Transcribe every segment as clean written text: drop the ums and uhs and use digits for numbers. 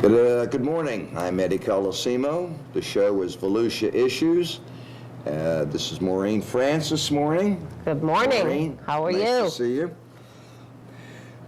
Good morning. I'm Eddie Colosimo. The show is Volusia Issues. This is Maureen France this morning. Good morning. Maureen, how are you? Nice to see you.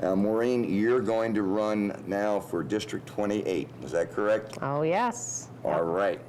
Maureen, you're going to run now for District 28. Is that correct? Oh, yes. All right.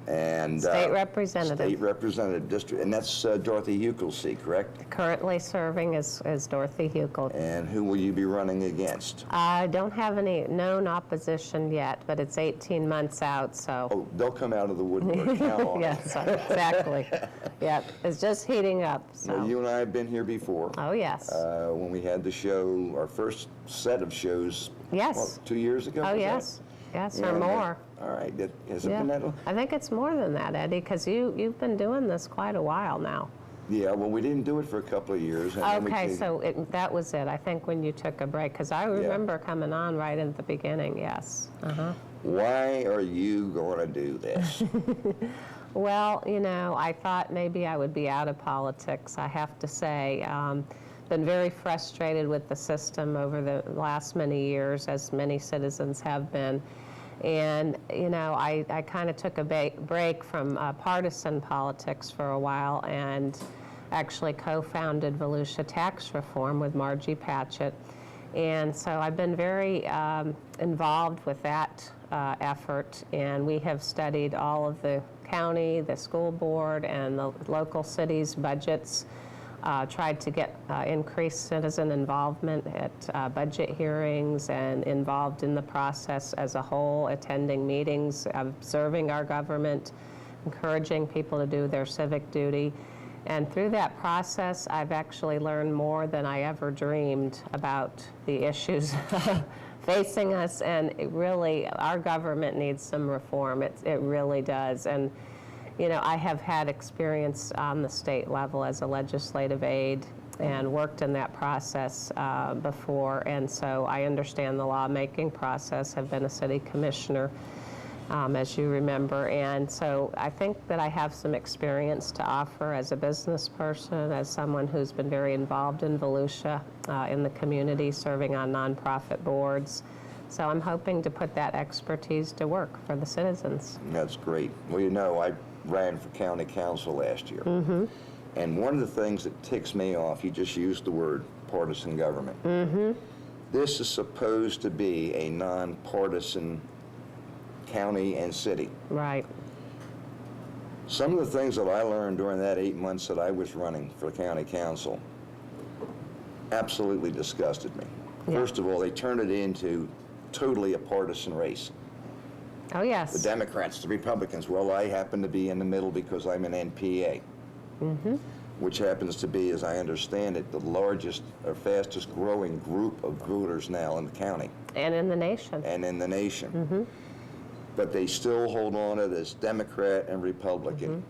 And State representative. State representative district, and that's Dorothy Huckel's seat, correct? Currently serving as Dorothy Huckel. And who will you be running against? I don't have any known opposition yet, but it's 18 months out, so. Oh, they'll come out of the woodwork. Count on it. Yes, exactly. Yeah, it's just heating up. So. Well, you and I have been here before. Oh, yes. When we had the show, our first set of shows. Yes. What, 2 years ago? Oh, yes. Yes, or more. All right. Has it been that long? I think it's more than that, Eddie, because you've been doing this quite a while now. Yeah, well, we didn't do it for a couple of years. And okay, so that was it, I think, when you took a break, because I remember coming on right at the beginning, yes. Why are you going to do this? Well, you know, I thought maybe I would be out of politics, I have to say. Been very frustrated with the system over the last many years, as many citizens have been. And, you know, I kind of took a break from partisan politics for a while and actually co-founded Volusia Tax Reform with Margie Patchett. And so I've been very involved with that effort, and we have studied all of the county, the school board, and the local cities' budgets. Tried to get increased citizen involvement at budget hearings and involved in the process as a whole, attending meetings, observing our government, encouraging people to do their civic duty. And through that process, I've actually learned more than I ever dreamed about the issues facing us. And it really, our government needs some reform. It really does. And you know, I have had experience on the state level as a legislative aide and worked in that process before, and so I understand the lawmaking process, have been a city commissioner, as you remember, and so I think that I have some experience to offer as a business person, as someone who's been very involved in Volusia, in the community, serving on nonprofit boards. So I'm hoping to put that expertise to work for the citizens. That's great. Well, you know, I ran for county council last year. And one of the things that ticks me off, you just used the word partisan government. This is supposed to be a nonpartisan county and city. Right. Some of the things that I learned during that 8 months that I was running for county council absolutely disgusted me. Yeah. First of all, they turned it into totally a partisan race. Oh, yes. The Democrats, the Republicans. Well, I happen to be in the middle because I'm an NPA, which happens to be, as I understand it, the largest or fastest growing group of voters now in the county. And in the nation. And in the nation. But they still hold on to this Democrat and Republican.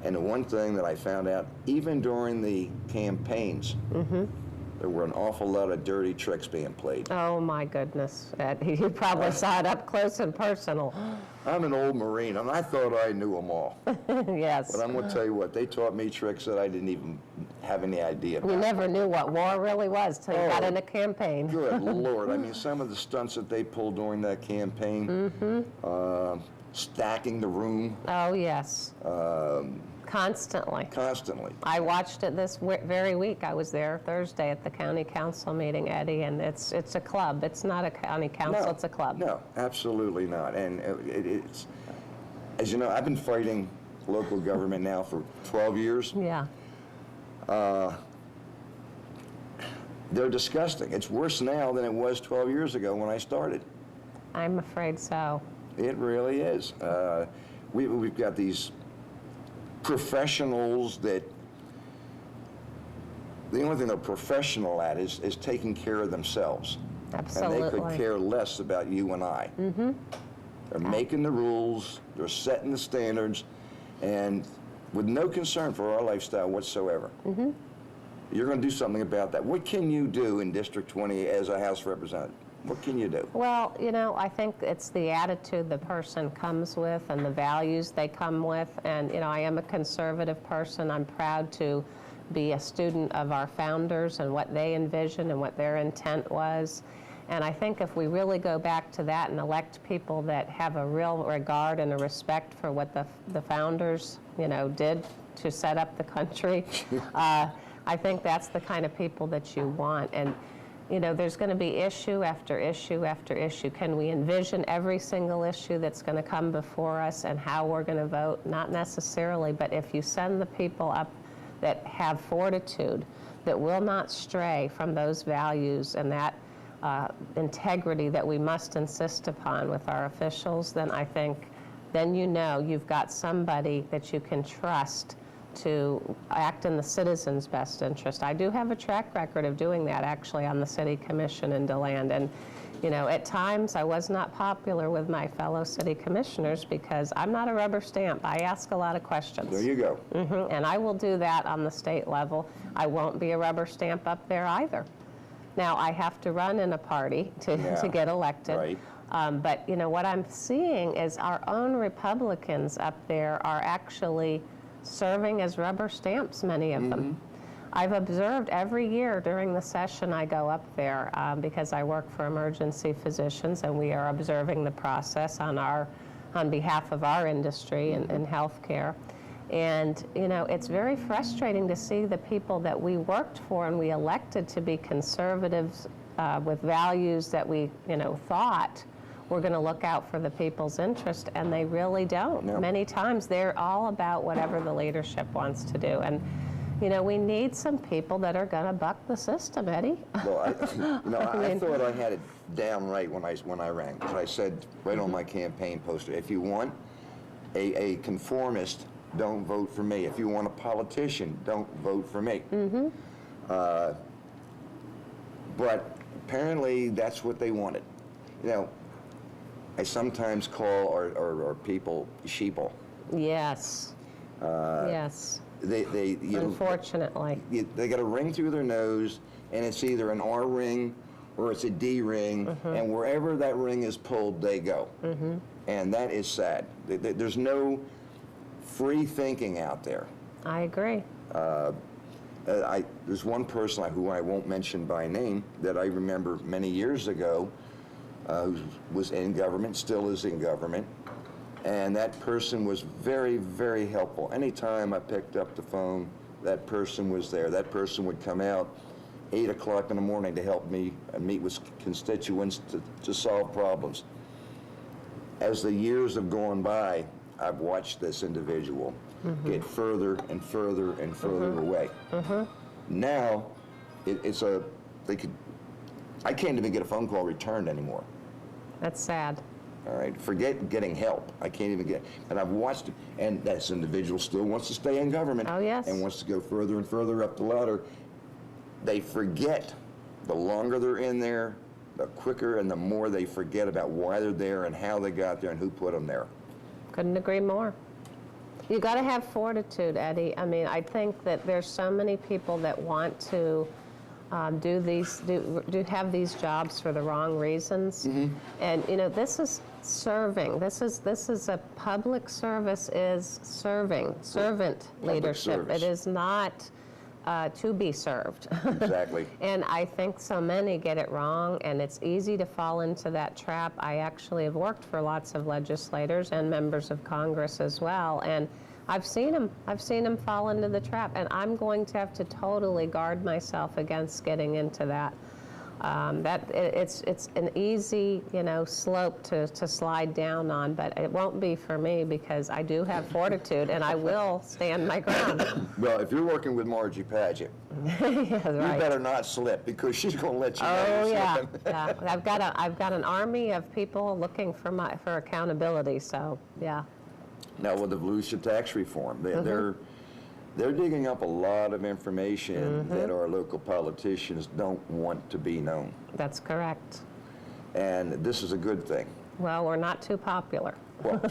And the one thing that I found out, even during the campaigns, there were an awful lot of dirty tricks being played. Oh, my goodness. You probably saw it up close and personal. I'm an old Marine, and I thought I knew them all. Yes. But I'm going to tell you what, they taught me tricks that I didn't even have any idea about. We never knew what war really was till you got in a campaign. Good Lord. I mean, some of the stunts that they pulled during that campaign, stacking the room. Oh, yes. Constantly. Constantly. I watched it this very week. I was there Thursday at the county council meeting, Eddie, and it's a club. It's not a county council, it's a club. No, absolutely not. And it's, as you know, I've been fighting local government now for 12 years. Yeah. They're disgusting. It's worse now than it was 12 years ago when I started. I'm afraid so. It really is. We've got these professionals that the only thing they're professional at is taking care of themselves. Absolutely. And they could care less about you and I. They're making the rules, they're setting the standards, and with no concern for our lifestyle whatsoever. You're going to do something about that. What can you do in District 20 as a House representative? What can you do? Well, you know, I think it's the attitude the person comes with and the values they come with. And, you know, I am a conservative person. I'm proud to be a student of our founders and what they envisioned and what their intent was. And I think if we really go back to that and elect people that have a real regard and a respect for what the founders, did to set up the country, I think that's the kind of people that you want. And there's going to be issue after issue after issue. Can we envision every single issue that's going to come before us and how we're going to vote? Not necessarily, but if you send the people up that have fortitude, that will not stray from those values and that integrity that we must insist upon with our officials, then I think you've got somebody that you can trust to act in the citizens' best interest. I do have a track record of doing that, actually, on the City Commission in DeLand. And, at times I was not popular with my fellow city commissioners because I'm not a rubber stamp. I ask a lot of questions. There you go. And I will do that on the state level. I won't be a rubber stamp up there either. Now, I have to run in a party to get elected. Right. But, what I'm seeing is our own Republicans up there are actually serving as rubber stamps, many of them. I've observed every year during the session I go up there because I work for emergency physicians, and we are observing the process on behalf of our industry in healthcare. And, it's very frustrating to see the people that we worked for and we elected to be conservatives with values that we, thought were going to look out for the people's interest, and they really don't. No. Many times they're all about whatever the leadership wants to do. And, we need some people that are going to buck the system, Eddie. Well, I thought I had it down right when I ran, because I said right on my campaign poster, if you want a conformist, don't vote for me. If you want a politician, don't vote for me. But apparently that's what they wanted. I sometimes call our people sheeple. Yes. Yes. They Unfortunately. They got a ring through their nose, and it's either an R ring or it's a D ring, and wherever that ring is pulled, they go. And that is sad. There's no free thinking out there. I agree. There's one person who I won't mention by name that I remember many years ago who was in government, still is in government, and that person was very, very helpful. Anytime I picked up the phone, that person was there. That person would come out 8 o'clock in the morning to help me meet with constituents to solve problems. As the years have gone by, I've watched this individual get further and further and further away. Now, I can't even get a phone call returned anymore. That's sad. All right, forget getting help. I can't even get, and I've watched it, and this individual still wants to stay in government. Oh, yes. And wants to go further and further up the ladder. They forget, the longer they're in there, the quicker and the more they forget about why they're there and how they got there and who put them there. Couldn't agree more. You got to have fortitude, Eddie. I mean, I think that there's so many people that want to have these jobs for the wrong reasons. And this is serving. This is a public service, is serving, servant leadership. Service. It is not to be served. Exactly. And I think so many get it wrong, and it's easy to fall into that trap. I actually have worked for lots of legislators and members of Congress as well, and I've seen them fall into the trap, and I'm going to have to totally guard myself against getting into that. It's an easy, slope to slide down on, but it won't be for me because I do have fortitude and I will stand my ground. Well, if you're working with Margie Paget, Yeah, right. you better not slip because she's going to let you know. Oh you're yeah, slipping. yeah. I've got an army of people looking for accountability. So yeah. Now with the Volusia tax reform, they're digging up a lot of information that our local politicians don't want to be known. That's correct. And this is a good thing. Well, we're not too popular. Well,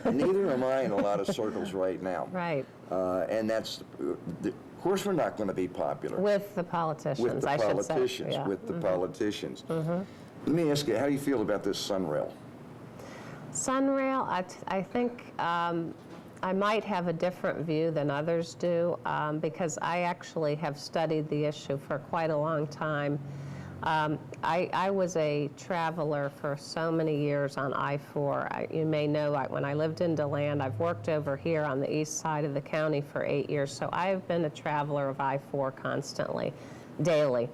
neither am I in a lot of circles right now. Right. And that's, of course, we're not going to be popular. With the politicians, With the I politicians, should say. Yeah. with the politicians. Let me ask you, how do you feel about this Sunrail? Sunrail, I think I might have a different view than others do because I actually have studied the issue for quite a long time. I was a traveler for so many years on I-4. You may know, when I lived in DeLand, I've worked over here on the east side of the county for 8 years, so I've been a traveler of I-4 constantly, daily,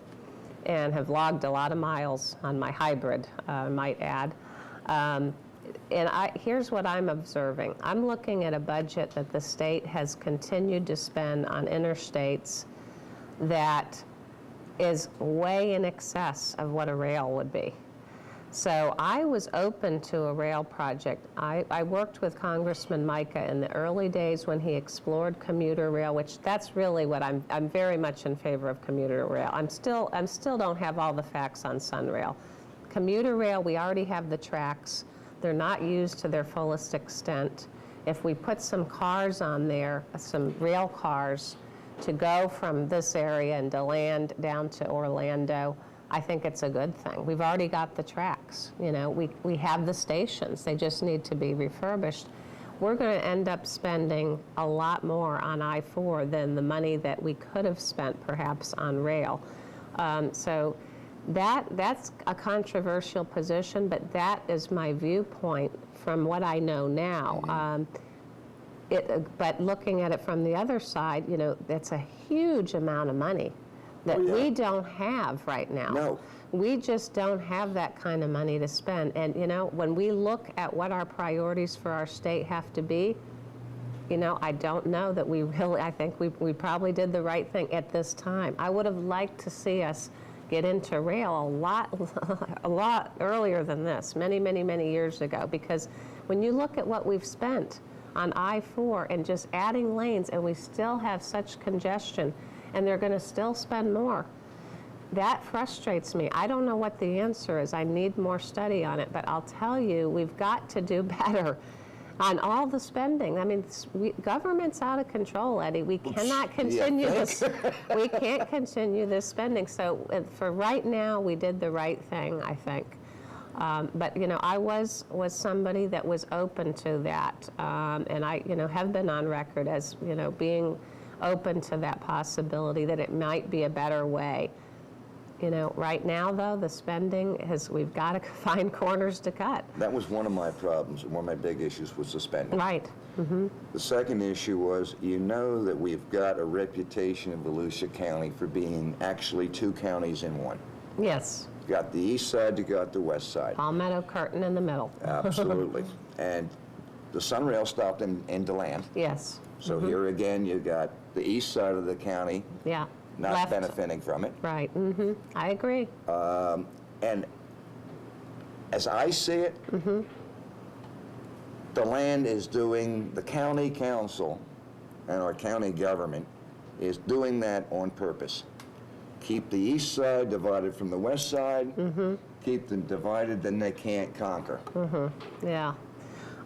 and have logged a lot of miles on my hybrid, I might add. Here's what I'm observing. I'm looking at a budget that the state has continued to spend on interstates that is way in excess of what a rail would be. So I was open to a rail project. I worked with Congressman Micah in the early days when he explored commuter rail, which that's really what I'm very much in favor of commuter rail. I'm still don't have all the facts on Sunrail. Commuter rail, we already have the tracks. They're not used to their fullest extent. If we put some cars on there, some rail cars, to go from this area and DeLand down to Orlando, I think it's a good thing. We've already got the tracks. You know, we have the stations. They just need to be refurbished. We're going to end up spending a lot more on I-4 than the money that we could have spent perhaps on rail. So that's a controversial position, but that is my viewpoint from what I know now. But looking at it from the other side, you know, that's a huge amount of money that we don't have right now. No. We just don't have that kind of money to spend. And, you know, when we look at what our priorities for our state have to be, you know, I don't know that we really, I think we probably did the right thing at this time. I would have liked to see us get into rail a lot earlier than this, many, many, many years ago, because when you look at what we've spent on I-4 and just adding lanes, and we still have such congestion, and they're going to still spend more. That frustrates me. I don't know what the answer is. I need more study on it, but I'll tell you, we've got to do better on all the spending. I mean, government's out of control, Eddie. We cannot continue this. We can't continue this spending. So for right now, we did the right thing, I think. But, you know, I was somebody that was open to that, and I, you know, have been on record as, you know, being open to that possibility that it might be a better way. You know, right now, though, the spending we've got to find corners to cut. That was one of my problems, one of my big issues was the spending. Right. Mm-hmm. The second issue was, you know that we've got a reputation in Volusia County for being actually two counties in one. Yes. You got the east side, you got the west side. Palmetto Curtain in the middle. Absolutely. And the Sunrail stopped in DeLand. Yes. So here again, you got the east side of the county not Left. benefiting from it. Right. Mm-hmm. I agree. And as I see it, DeLand is doing, the county council and our county government is doing that on purpose. Keep the east side divided from the west side, keep them divided, then they can't conquer. Yeah.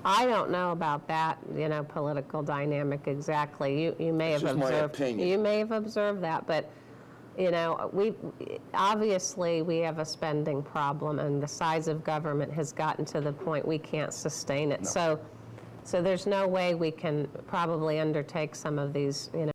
I don't know about that, you know, political dynamic exactly. You may have just my observed. opinion. You may have observed that, but you know, obviously we have a spending problem, and the size of government has gotten to the point we can't sustain it. No. So there's no way we can probably undertake some of these, you know.